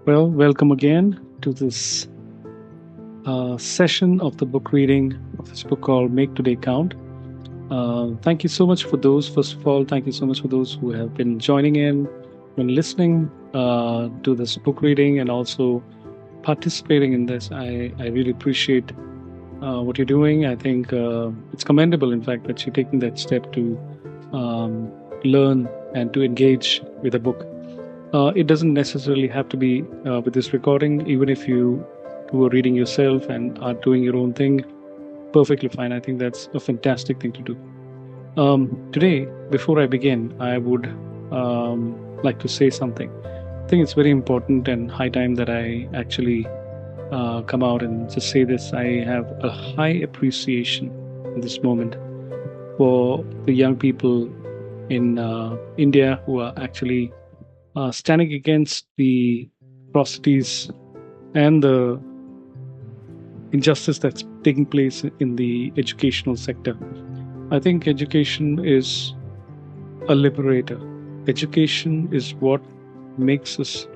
Well, welcome again to this session of the book reading of this book called Make Today Count. Thank you so much for those, first of all, thank you so much for those who have been joining in, been listening to this book reading, and also participating in this. I really appreciate what you're doing. I think it's commendable, in fact, that you're taking that step to learn and to engage with a book. It doesn't necessarily have to be with this recording, even if you were reading yourself and are doing your own thing, perfectly fine. I think that's a fantastic thing to do. Today, before I begin, I would like to say something. I think it's very important and high time that I actually come out and just say this. I have a high appreciation in this moment for the young people in India who are actually standing against the atrocities and the injustice that's taking place in the educational sector. I think education is a liberator. Education is what makes us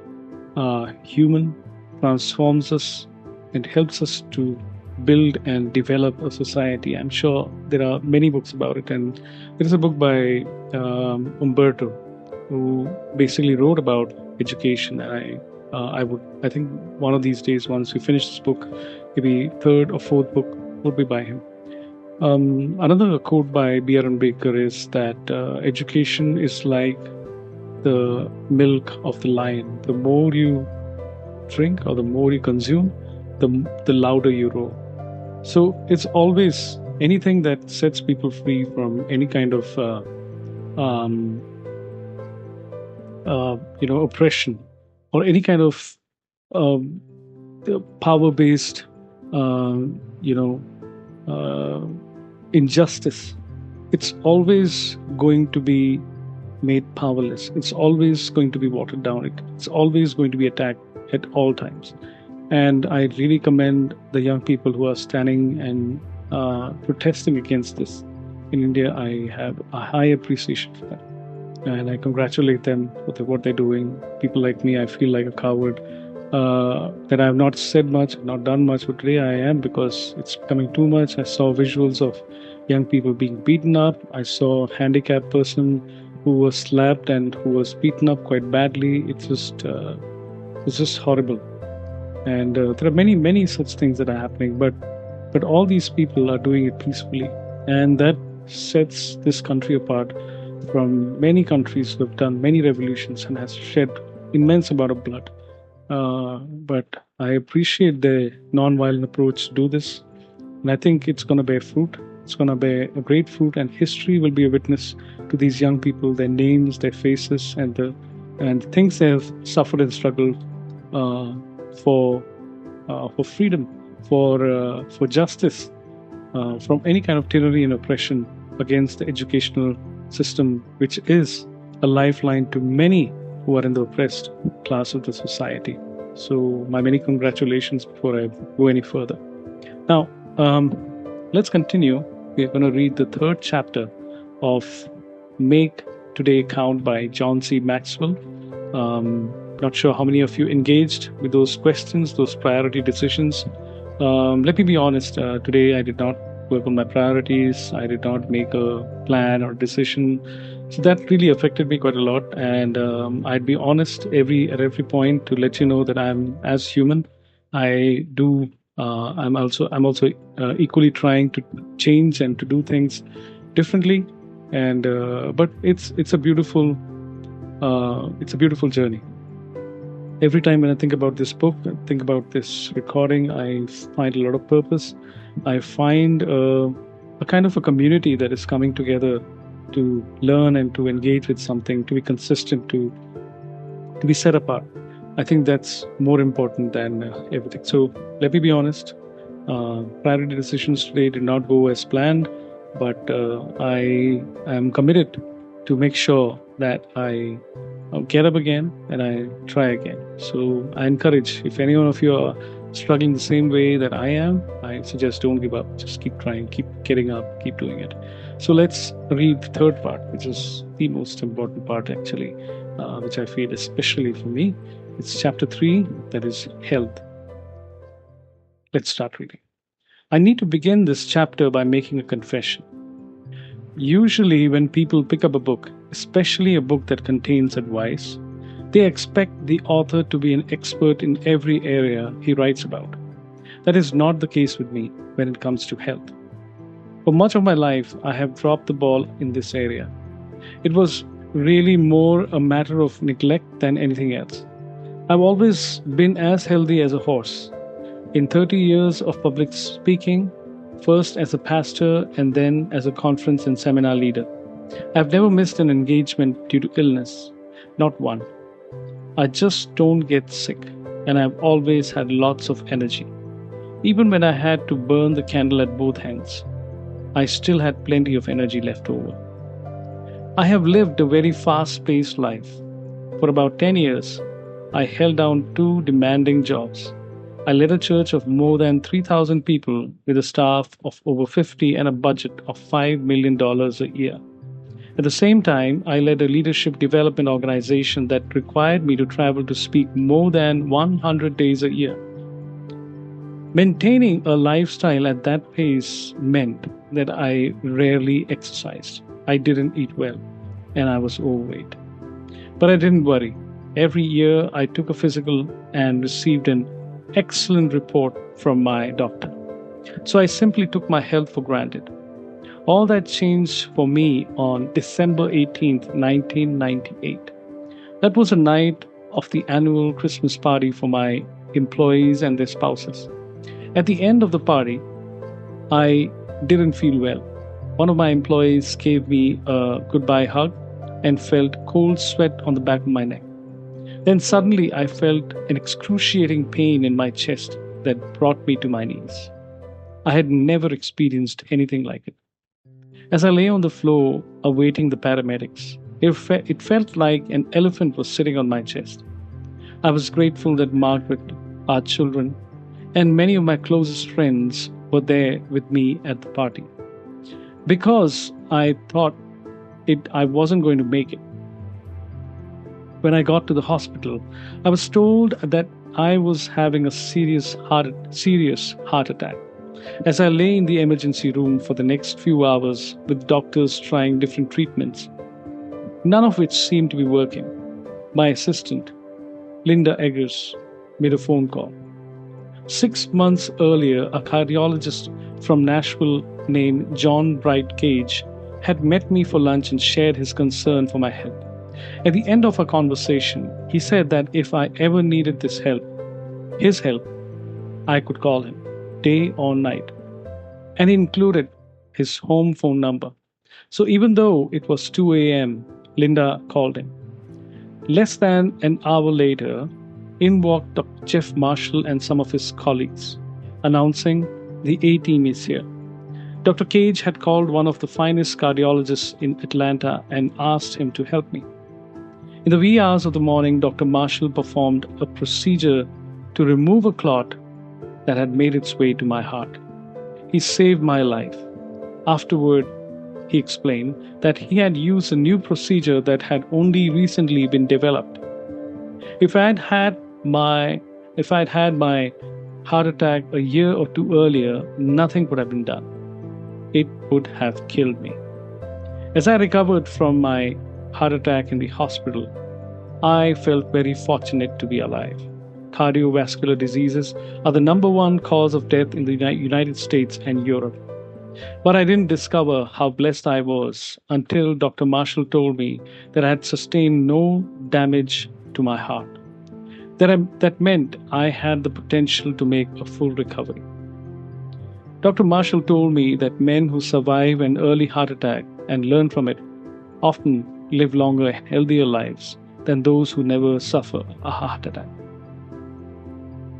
human, transforms us, and helps us to build and develop a society. I'm sure there are many books about it, and there is a book by Umberto who basically wrote about education. And I think one of these days, once we finish this book, maybe third or fourth book would be by him. Another quote by B.R. Ambedkar is that education is like the milk of the lion. The more you drink or the more you consume, the louder you roar. So it's always anything that sets people free from any kind of oppression or any kind of power-based, injustice. It's always going to be made powerless. It's always going to be watered down. It's always going to be attacked at all times. And I really commend the young people who are standing and protesting against this. In India, I have a high appreciation for that. And I congratulate them for what they're doing. People like me, I feel like a coward that I have not said much, not done much, but today I am, because it's becoming too much. I saw visuals of young people being beaten up. I saw a handicapped person who was slapped and who was beaten up quite badly. It's just horrible. And there are many such things that are happening, but all these people are doing it peacefully, and that sets this country apart from many countries who have done many revolutions and has shed immense amount of blood. But I appreciate the non-violent approach to do this, and I think it's going to bear fruit. It's going to bear a great fruit, and history will be a witness to these young people, their names, their faces, and the things they have suffered and struggled for freedom, for justice, from any kind of tyranny and oppression against the educational system, which is a lifeline to many who are in the oppressed class of the society. So my many congratulations before I go any further. Now, let's continue. We're going to read the third chapter of Make Today Count by John C. Maxwell. Not sure how many of you engaged with those questions, those priority decisions. Let me be honest, today I did not work on my priorities. I did not make a plan or decision. So that really affected me quite a lot. And I'd be honest at every point to let you know that I'm as human. I'm also equally trying to change and to do things differently. And but it's a beautiful journey. Every time when I think about this book, I think about this recording, I find a lot of purpose. I find a kind of a community that is coming together to learn and to engage with something, to be consistent, to be set apart. I think that's more important than everything. So let me be honest. Priority decisions today did not go as planned, but I am committed to make sure that I get up again and I try again. So I encourage, if any one of you are struggling the same way that I am, I suggest don't give up. Just keep trying, keep getting up, keep doing it. So let's read the third part, which is the most important part actually, which I feel especially for me. It's chapter 3, that is health. Let's start reading. I need to begin this chapter by making a confession. Usually, when people pick up a book, especially a book that contains advice, they expect the author to be an expert in every area he writes about. That is not the case with me when it comes to health. For much of my life, I have dropped the ball in this area. It was really more a matter of neglect than anything else. I've always been as healthy as a horse. In 30 years of public speaking, first as a pastor and then as a conference and seminar leader, I've never missed an engagement due to illness. Not one. I just don't get sick, and I've always had lots of energy. Even when I had to burn the candle at both ends, I still had plenty of energy left over. I have lived a very fast-paced life. For about 10 years, I held down 2 demanding jobs. I led a church of more than 3,000 people with a staff of over 50 and a budget of $5 million a year. At the same time, I led a leadership development organization that required me to travel to speak more than 100 days a year. Maintaining a lifestyle at that pace meant that I rarely exercised. I didn't eat well, and I was overweight. But I didn't worry. Every year, I took a physical and received an excellent report from my doctor. So I simply took my health for granted. All that changed for me on December 18th, 1998. That was a night of the annual Christmas party for my employees and their spouses. At the end of the party, I didn't feel well. One of my employees gave me a goodbye hug and felt cold sweat on the back of my neck. Then suddenly I felt an excruciating pain in my chest that brought me to my knees. I had never experienced anything like it. As I lay on the floor awaiting the paramedics, it felt like an elephant was sitting on my chest. I was grateful that Margaret, our children, and many of my closest friends were there with me at the party. Because I thought I wasn't going to make it. When I got to the hospital, I was told that I was having a serious heart attack. As I lay in the emergency room for the next few hours with doctors trying different treatments, none of which seemed to be working, my assistant, Linda Eggers, made a phone call. 6 months earlier, a cardiologist from Nashville named John Bright Cage had met me for lunch and shared his concern for my health. At the end of our conversation, he said that if I ever needed his help, I could call him, day or night. And he included his home phone number. So even though it was 2 a.m., Linda called him. Less than an hour later, in walked Dr. Jeff Marshall and some of his colleagues, announcing the A-team is here. Dr. Cage had called one of the finest cardiologists in Atlanta and asked him to help me. In the wee hours of the morning, Dr. Marshall performed a procedure to remove a clot that had made its way to my heart. He saved my life. Afterward, he explained that he had used a new procedure that had only recently been developed. If I'd had my heart attack a year or two earlier, nothing would have been done. It would have killed me. As I recovered from my heart attack in the hospital, I felt very fortunate to be alive. Cardiovascular diseases are the number one cause of death in the United States and Europe. But I didn't discover how blessed I was until Dr. Marshall told me that I had sustained no damage to my heart. That meant I had the potential to make a full recovery. Dr. Marshall told me that men who survive an early heart attack and learn from it often live longer, healthier lives than those who never suffer a heart attack.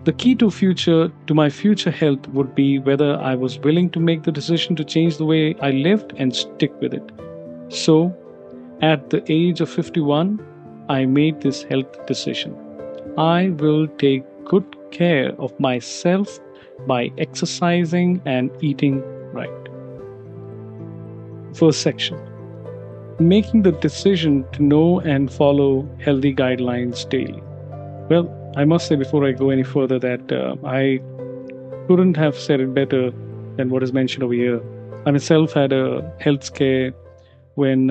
The key to my future health would be whether I was willing to make the decision to change the way I lived and stick with it. So, at the age of 51, I made this health decision. I will take good care of myself by exercising and eating right. First section. Making the decision to know and follow healthy guidelines daily. Well, I must say before I go any further that I couldn't have said it better than what is mentioned over here. I myself had a health scare when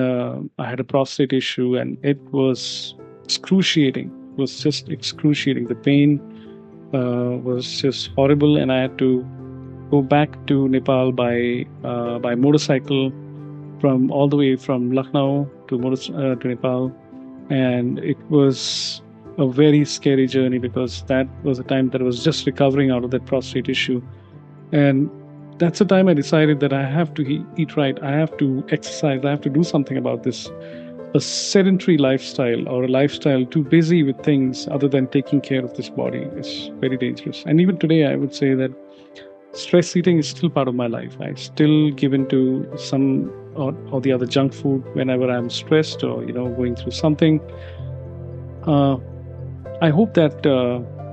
I had a prostate issue, and it was excruciating. It was just excruciating. The pain was just horrible, and I had to go back to Nepal by motorcycle from all the way from Lucknow to Nepal, and it was a very scary journey because that was a time that I was just recovering out of that prostate issue, and that's the time I decided that I have to eat right, I have to exercise, I have to do something about this. A sedentary lifestyle or a lifestyle too busy with things other than taking care of this body is very dangerous. And even today, I would say that stress eating is still part of my life. I still give into some or the other junk food whenever I'm stressed or going through something. Uh, I hope that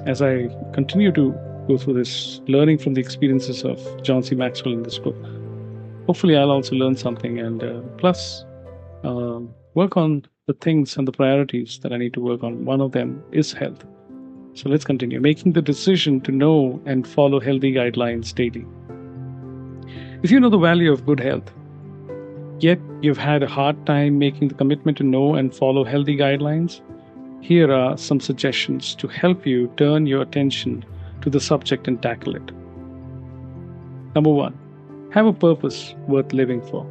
as I continue to go through this, learning from the experiences of John C. Maxwell in this book, hopefully I'll also learn something and plus work on the things and the priorities that I need to work on. One of them is health. So let's continue. Making the decision to know and follow healthy guidelines daily. If you know the value of good health, yet you've had a hard time making the commitment to know and follow healthy guidelines, here are some suggestions to help you turn your attention to the subject and tackle it. Number one, have a purpose worth living for.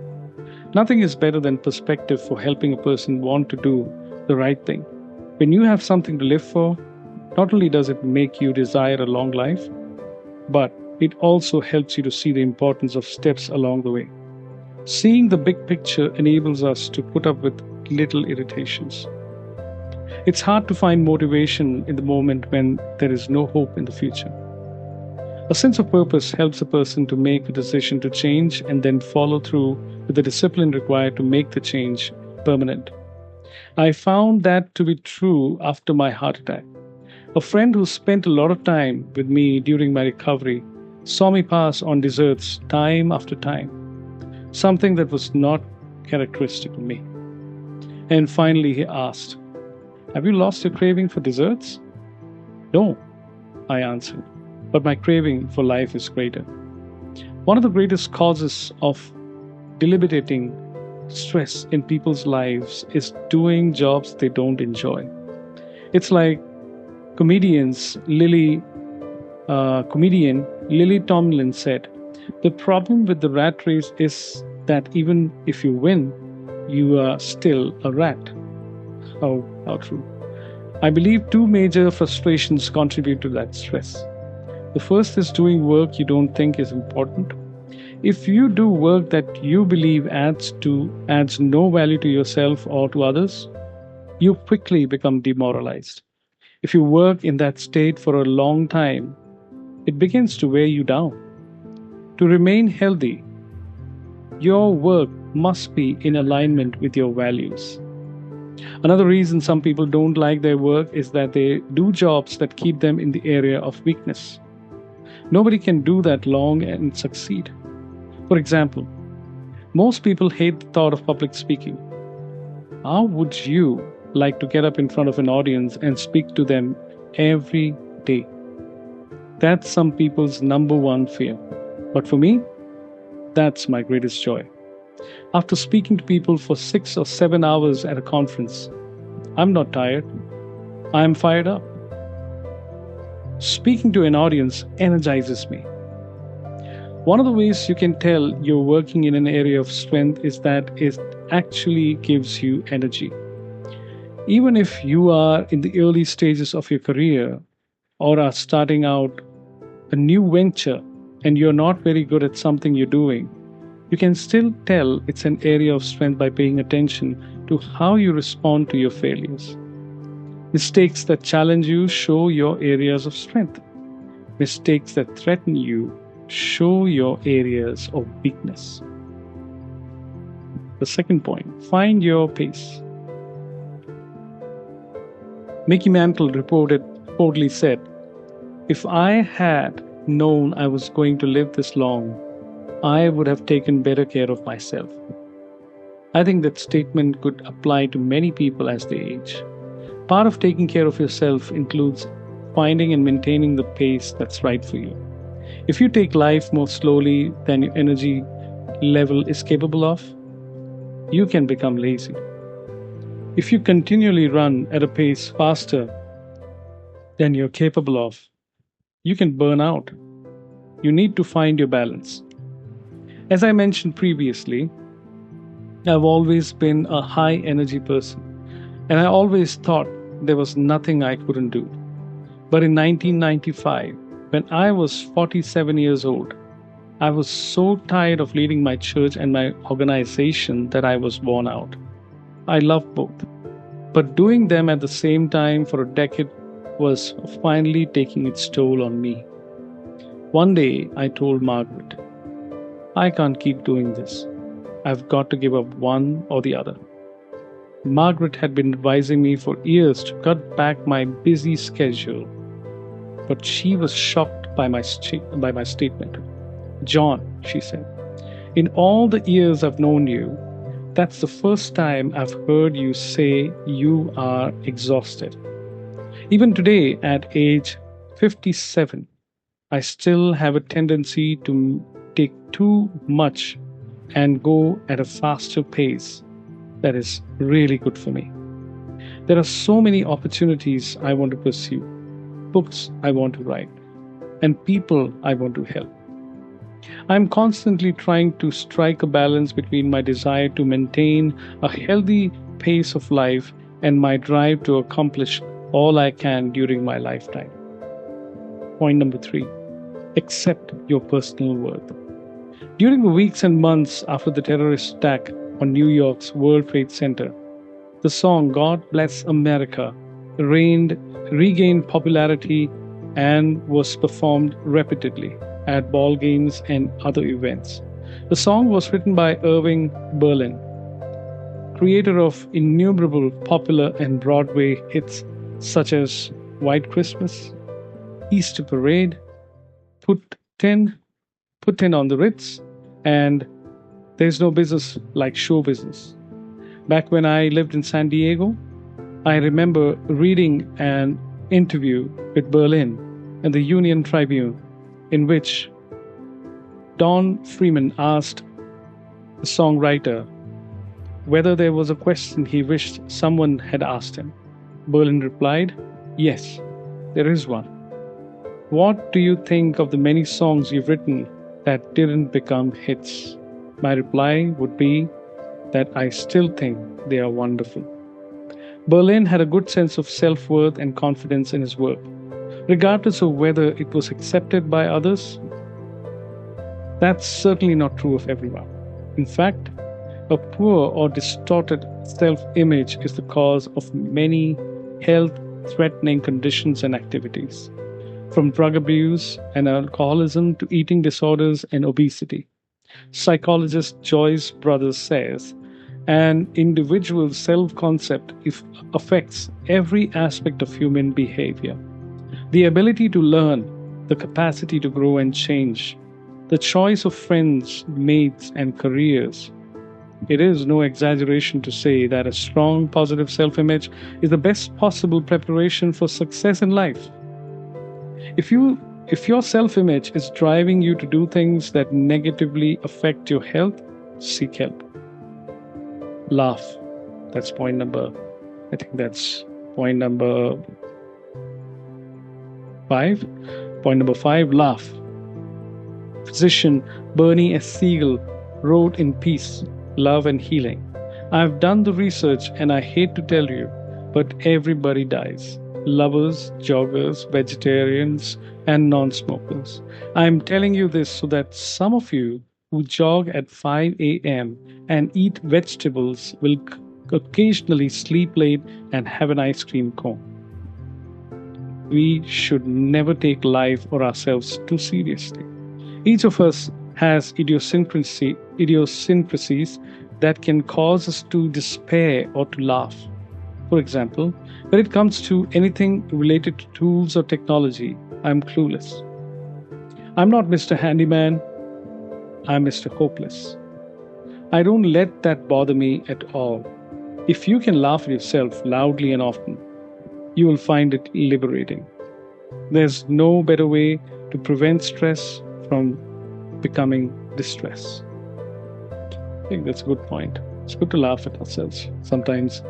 Nothing is better than perspective for helping a person want to do the right thing. When you have something to live for, not only does it make you desire a long life, but it also helps you to see the importance of steps along the way. Seeing the big picture enables us to put up with little irritations. It's hard to find motivation in the moment when there is no hope in the future. A sense of purpose helps a person to make a decision to change and then follow through with the discipline required to make the change permanent. I found that to be true after my heart attack. A friend who spent a lot of time with me during my recovery saw me pass on desserts time after time, something that was not characteristic of me. And finally he asked, "Have you lost your craving for desserts?" "No," I answered, "but my craving for life is greater." One of the greatest causes of debilitating stress in people's lives is doing jobs they don't enjoy. It's like comedian Lily Tomlin said, "The problem with the rat race is that even if you win, you are still a rat." How true. I believe two major frustrations contribute to that stress. The first is doing work you don't think is important. If you do work that you believe adds no value to yourself or to others, you quickly become demoralized. If you work in that state for a long time, it begins to wear you down. To remain healthy, your work must be in alignment with your values. Another reason some people don't like their work is that they do jobs that keep them in the area of weakness. Nobody can do that long and succeed. For example, most people hate the thought of public speaking. How would you like to get up in front of an audience and speak to them every day? That's some people's number one fear. But for me, that's my greatest joy. After speaking to people for 6 or 7 hours at a conference, I'm not tired. I'm fired up. Speaking to an audience energizes me. One of the ways you can tell you're working in an area of strength is that it actually gives you energy. Even if you are in the early stages of your career or are starting out a new venture and you're not very good at something you're doing, you can still tell it's an area of strength by paying attention to how you respond to your failures. Mistakes that challenge you show your areas of strength. Mistakes that threaten you show your areas of weakness. The second point, find your pace. Mickey Mantle reportedly said, "If I had known I was going to live this long, I would have taken better care of myself." I think that statement could apply to many people as they age. Part of taking care of yourself includes finding and maintaining the pace that's right for you. If you take life more slowly than your energy level is capable of, you can become lazy. If you continually run at a pace faster than you're capable of, you can burn out. You need to find your balance. As I mentioned previously, I've always been a high energy person, and I always thought there was nothing I couldn't do. But in 1995, when I was 47 years old, I was so tired of leading my church and my organization that I was worn out. I love both, but doing them at the same time for a decade was finally taking its toll on me. One day, I told Margaret, I can't keep doing this. I've got to give up one or the other. Margaret had been advising me for years to cut back my busy schedule, but she was shocked by my statement. John, she said, in all the years I've known you, that's the first time I've heard you say you are exhausted. Even today, at age 57, I still have a tendency to take too much and go at a faster pace that is really good for me. There are so many opportunities I want to pursue, books I want to write, and people I want to help. I'm constantly trying to strike a balance between my desire to maintain a healthy pace of life and my drive to accomplish all I can during my lifetime. Point number 3, accept your personal worth. During the weeks and months after the terrorist attack on New York's World Trade Center, the song God Bless America regained popularity and was performed repeatedly at ball games and other events. The song was written by Irving Berlin, creator of innumerable popular and Broadway hits such as White Christmas, Easter Parade, Put 10 on the Ritz, and There's No Business Like Show Business. Back when I lived in San Diego, I remember reading an interview with Berlin in the Union Tribune in which Don Freeman asked the songwriter whether there was a question he wished someone had asked him. Berlin replied, "Yes, there is one. What do you think of the many songs you've written that didn't become hits?" My reply would be that I still think they are wonderful. Berlin had a good sense of self-worth and confidence in his work, regardless of whether it was accepted by others. That's certainly not true of everyone. In fact, a poor or distorted self-image is the cause of many health-threatening conditions and activities, from drug abuse and alcoholism to eating disorders and obesity. Psychologist Joyce Brothers says, an individual's self-concept affects every aspect of human behavior. The ability to learn, the capacity to grow and change, the choice of friends, mates, and careers. It is no exaggeration to say that a strong, positive self-image is the best possible preparation for success in life. If your self-image is driving you to do things that negatively affect your health, seek help. Laugh. That's point number 5. Point number 5, laugh. Physician Bernie S. Siegel wrote in Peace, Love and Healing, "I've done the research and I hate to tell you, but everybody dies. Lovers, joggers, vegetarians, and non-smokers. I'm telling you this so that some of you who jog at 5 a.m. and eat vegetables will occasionally sleep late and have an ice cream cone." We should never take life or ourselves too seriously. Each of us has idiosyncrasies that can cause us to despair or to laugh. For example, when it comes to anything related to tools or technology, I'm clueless. I'm not Mr. Handyman, I'm Mr. Hopeless. I don't let that bother me at all. If you can laugh at yourself loudly and often, you will find it liberating. There's no better way to prevent stress from becoming distress. I think that's a good point. It's good to laugh at ourselves. Sometimes,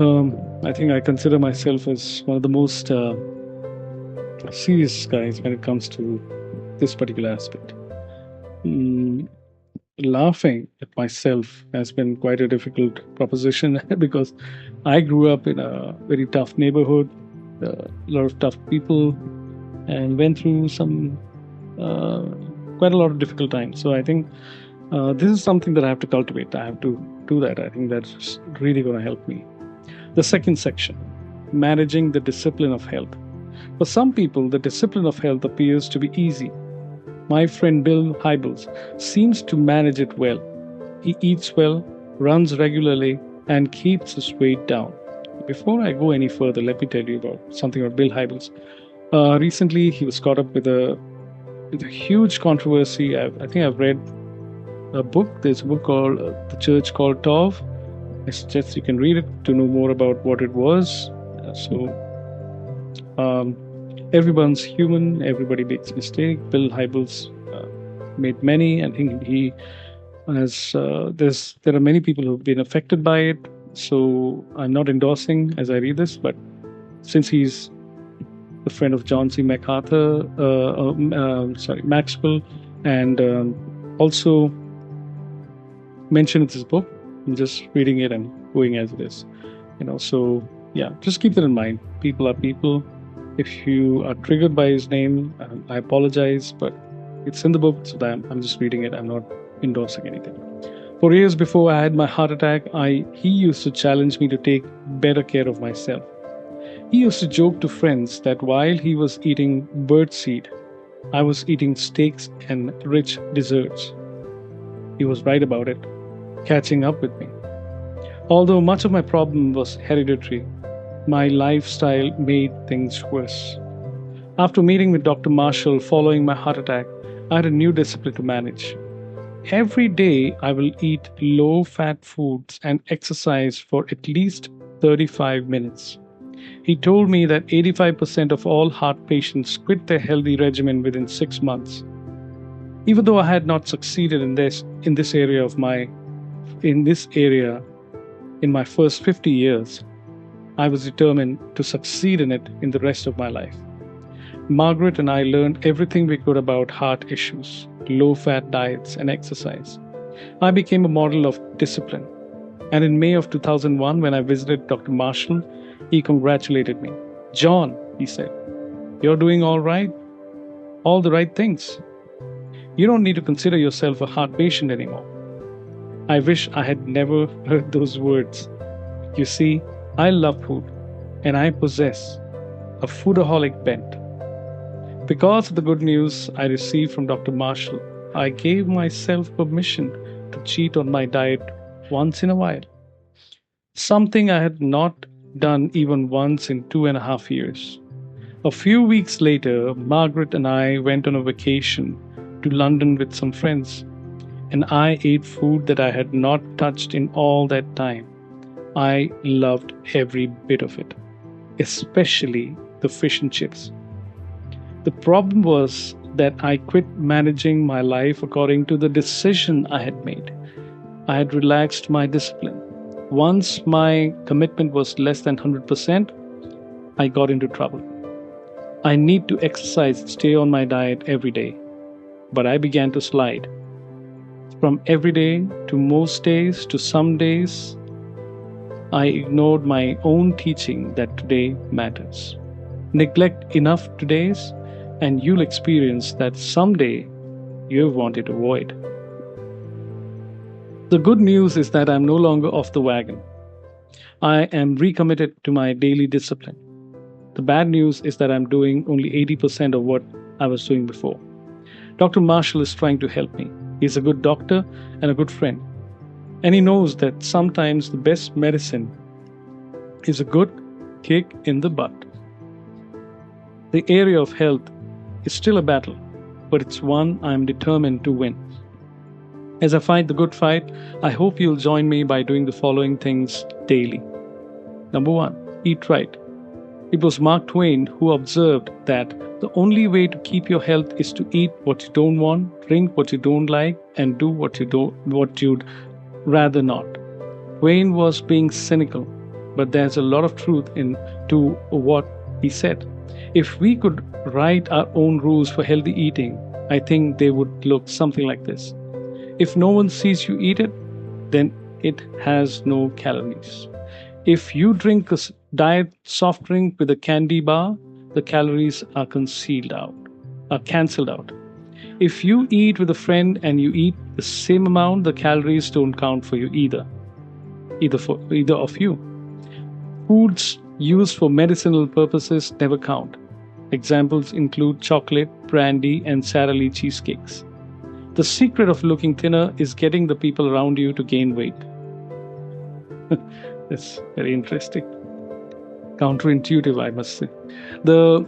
I think I consider myself as one of the most serious guys when it comes to this particular aspect. Mm, Laughing at myself has been quite a difficult proposition because I grew up in a very tough neighborhood, a lot of tough people, and went through some uh, quite a lot of difficult times. So I think this is something that I have to cultivate. I have to do that. I think that's really going to help me. The second section, managing the discipline of health. For some people, the discipline of health appears to be easy. My friend Bill Hybels seems to manage it well. He eats well, runs regularly, and keeps his weight down. Before I go any further, let me tell you about something about Bill Hybels. Recently, he was caught up with a huge controversy. I think I've read a book. There's a book called The Church Called Tov. I suggest you can read it to know more about what it was. Um, Everyone's human. Everybody makes mistake. Bill Hybels made many. I think he has. There are many people who've been affected by it. So I'm not endorsing as I read this, but since he's the friend of John C. MacArthur, Maxwell, and also mentioned in this book. I'm just reading it and going as it is. So yeah, just keep that in mind. People are people. If you are triggered by his name, I apologize, but it's in the book, so that I'm just reading it. I'm not endorsing anything. For years before I had my heart attack, he used to challenge me to take better care of myself. He used to joke to friends that while he was eating birdseed, I was eating steaks and rich desserts. He was right about it, catching up with me. Although much of my problem was hereditary, my lifestyle made things worse. After meeting with Dr. Marshall following my heart attack, I had a new discipline to manage. Every day, I will eat low fat foods and exercise for at least 35 minutes. He told me that 85% of all heart patients quit their healthy regimen within 6 months. Even though I had not succeeded in this area in my first 50 years, I was determined to succeed in it in the rest of my life. Margaret and I learned everything we could about heart issues, low-fat diets, and exercise. I became a model of discipline. And in May of 2001, when I visited Dr. Marshall, he congratulated me. "John," he said, "you're doing all right, all the right things. You don't need to consider yourself a heart patient anymore." I wish I had never heard those words. You see, I love food, and I possess a foodaholic bent. Because of the good news I received from Dr. Marshall, I gave myself permission to cheat on my diet once in a while. Something I had not done even once in 2.5 years. A few weeks later, Margaret and I went on a vacation to London with some friends, and I ate food that I had not touched in all that time. I loved every bit of it, especially the fish and chips. The problem was that I quit managing my life according to the decision I had made. I had relaxed my discipline. Once my commitment was less than 100%, I got into trouble. I need to exercise and stay on my diet every day, but I began to slide. From every day to most days to some days, I ignored my own teaching that today matters. Neglect enough today's, and you'll experience that someday you've wanted to avoid. The good news is that I'm no longer off the wagon. I am recommitted to my daily discipline. The bad news is that I'm doing only 80% of what I was doing before. Dr. Marshall is trying to help me. He's a good doctor and a good friend. And he knows that sometimes the best medicine is a good kick in the butt. The area of health is still a battle, but it's one I am determined to win. As I fight the good fight, I hope you'll join me by doing the following things daily. Number 1, eat right. It was Mark Twain who observed that the only way to keep your health is to eat what you don't want, drink what you don't like, and do what you'd rather not. Twain was being cynical, but there's a lot of truth into what he said. If we could write our own rules for healthy eating, I think they would look something like this. If no one sees you eat it, then it has no calories. If you drink a diet soft drink with a candy bar, the calories are cancelled out. If you eat with a friend and you eat the same amount, the calories don't count for you either of you. Foods used for medicinal purposes never count. Examples include chocolate, brandy, and Sara Lee cheesecakes. The secret of looking thinner is getting the people around you to gain weight. That's very interesting. Counterintuitive, I must say. The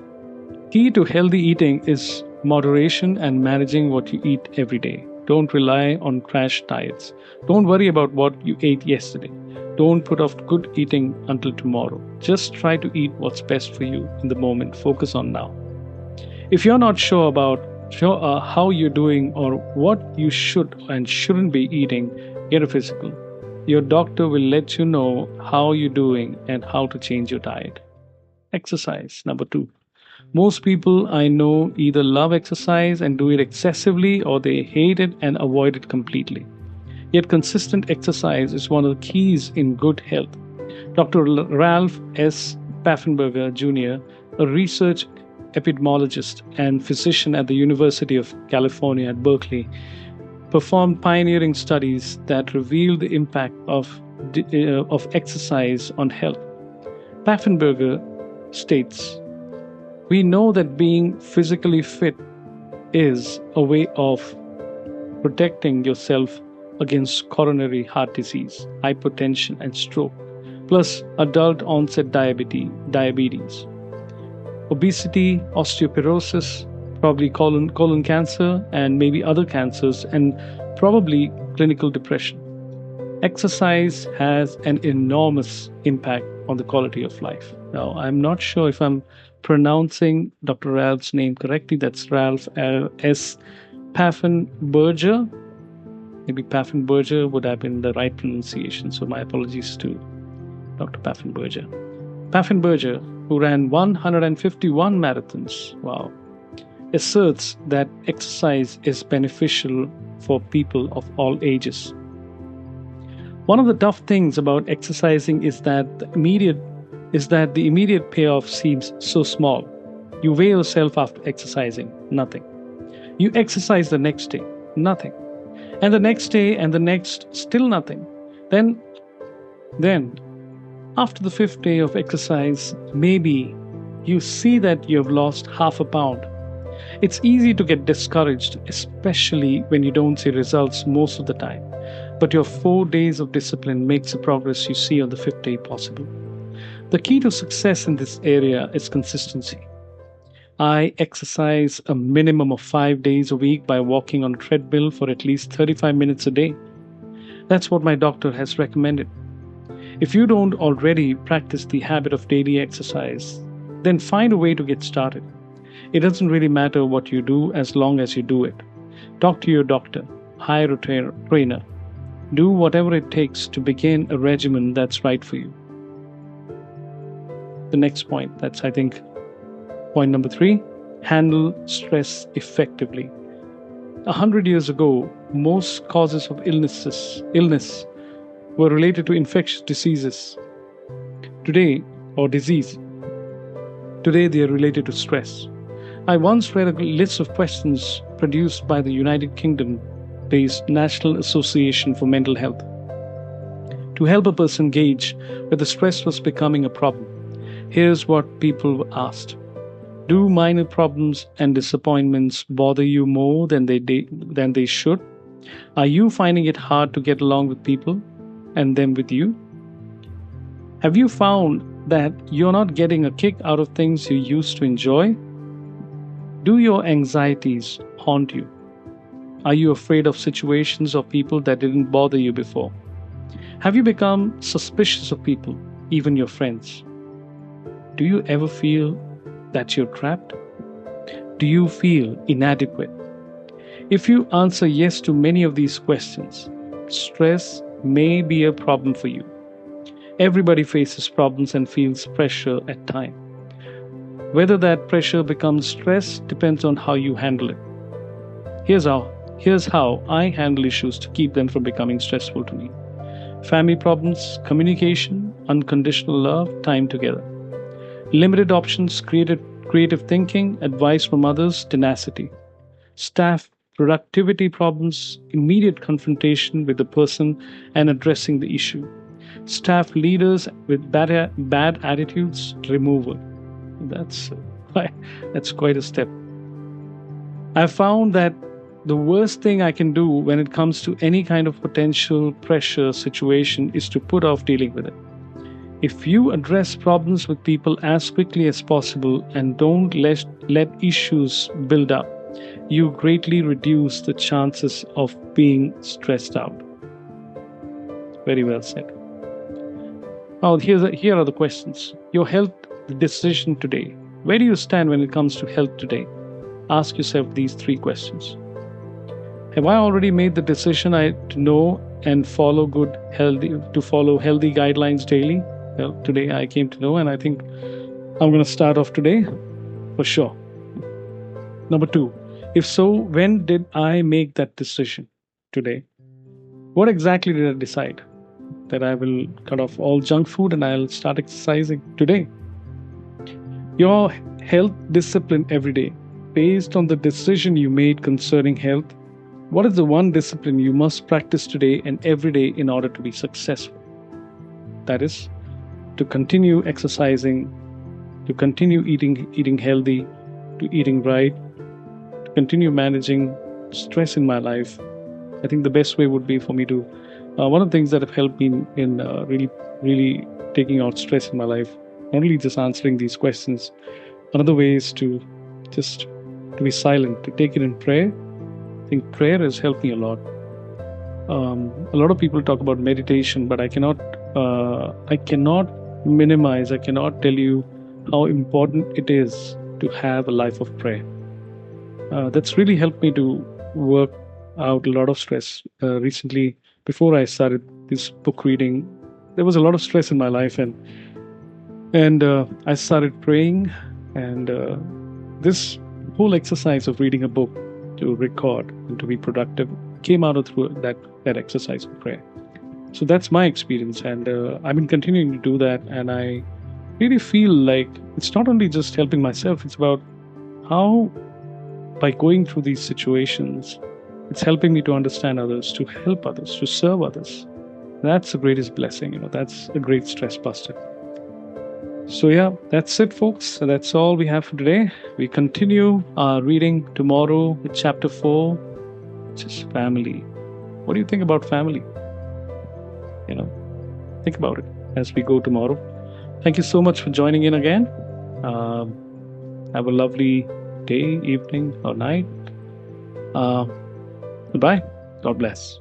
key to healthy eating is moderation and managing what you eat every day. Don't rely on crash diets. Don't worry about what you ate yesterday. Don't put off good eating until tomorrow. Just try to eat what's best for you in the moment. Focus on now. If you're not sure about how you're doing or what you should and shouldn't be eating, get a physical. Your doctor will let you know how you're doing and how to change your diet. Exercise, number 2. Most people I know either love exercise and do it excessively or they hate it and avoid it completely. Yet consistent exercise is one of the keys in good health. Dr. Ralph S. Paffenberger Jr., a research epidemiologist and physician at the University of California at Berkeley, performed pioneering studies that revealed the impact of exercise on health. Paffenberger states, "We know that being physically fit is a way of protecting yourself against coronary heart disease, hypertension, and stroke, plus adult onset diabetes, obesity, osteoporosis, probably colon cancer, and maybe other cancers, and probably clinical depression. Exercise has an enormous impact on the quality of life." Now, I'm not sure if I'm pronouncing Dr. Ralph's name correctly. That's Ralph S. Paffenberger. Maybe Paffenberger would have been the right pronunciation, so my apologies to Dr. Paffenberger. Paffenberger, who ran 151 marathons, asserts that exercise is beneficial for people of all ages. One of the tough things about exercising is that the immediate payoff seems so small. You weigh yourself after exercising, nothing. You exercise the next day, nothing. And the next day and the next, still nothing. Then, after the 5th day of exercise, maybe you see that you have lost half a pound. It's easy to get discouraged, especially when you don't see results most of the time. But your 4 days of discipline makes the progress you see on the 5th day possible. The key to success in this area is consistency. I exercise a minimum of 5 days a week by walking on a treadmill for at least 35 minutes a day. That's what my doctor has recommended. If you don't already practice the habit of daily exercise, then find a way to get started. It doesn't really matter what you do as long as you do it. Talk to your doctor, hire a trainer. Do whatever it takes to begin a regimen that's right for you. The next point, that's I think point number 3, handle stress effectively. 100 years ago, most causes of illness were related to infectious diseases. Today they are related to stress. I once read a list of questions produced by the United Kingdom-based National Association for Mental Health to help a person gauge whether stress was becoming a problem. Here's what people were asked. Do minor problems and disappointments bother you more than they should? Are you finding it hard to get along with people and them with you? Have you found that you're not getting a kick out of things you used to enjoy? Do your anxieties haunt you? Are you afraid of situations or people that didn't bother you before? Have you become suspicious of people, even your friends? Do you ever feel that you're trapped? Do you feel inadequate? If you answer yes to many of these questions, stress may be a problem for you. Everybody faces problems and feels pressure at times. Whether that pressure becomes stress depends on how you handle it. Here's how. Here's how I handle issues to keep them from becoming stressful to me. Family problems, communication, unconditional love, time together. Limited options, creative thinking, advice from others, tenacity. Staff productivity problems, immediate confrontation with the person and addressing the issue. Staff leaders with bad attitudes, removal. That's that's quite a step. I found that the worst thing I can do when it comes to any kind of potential pressure situation is to put off dealing with it. If you address problems with people as quickly as possible and don't let issues build up, you greatly reduce the chances of being stressed out. Very well said. Now, here are the questions. Your health decision today. Where do you stand when it comes to health today? Ask yourself these 3 questions. Have I already made the decision to know and follow healthy guidelines daily? Well, today I came to know, and I think I'm going to start off today for sure. Number 2, if so, when did I make that decision today? What exactly did I decide? That I will cut off all junk food and I'll start exercising today. Your health discipline every day, based on the decision you made concerning health, what is the one discipline you must practice today and every day in order to be successful? That is, to continue exercising, to continue eating healthy, to eating right, to continue managing stress in my life. I think the best way would be for me to, one of the things that have helped me in really taking out stress in my life, not only just answering these questions, another way is to just to be silent, to take it in prayer. I think prayer has helped me a lot. A lot of people talk about meditation, but I cannot minimize, I cannot tell you how important it is to have a life of prayer. That's really helped me to work out a lot of stress. Recently, before I started this book reading, there was a lot of stress in my life, and I started praying, and this whole exercise of reading a book to record and to be productive came out of through that exercise of prayer. So that's my experience, and I've been continuing to do that, and I really feel like it's not only just helping myself, it's about how, by going through these situations, it's helping me to understand others, to help others, to serve others. That's the greatest blessing, that's a great stress buster. So yeah, that's it, folks. So that's all we have for today. We continue our reading tomorrow with chapter 4, which is family. What do you think about family? Think about it as we go tomorrow. Thank you so much for joining in again. Have a lovely day, evening, or night. Goodbye. God bless.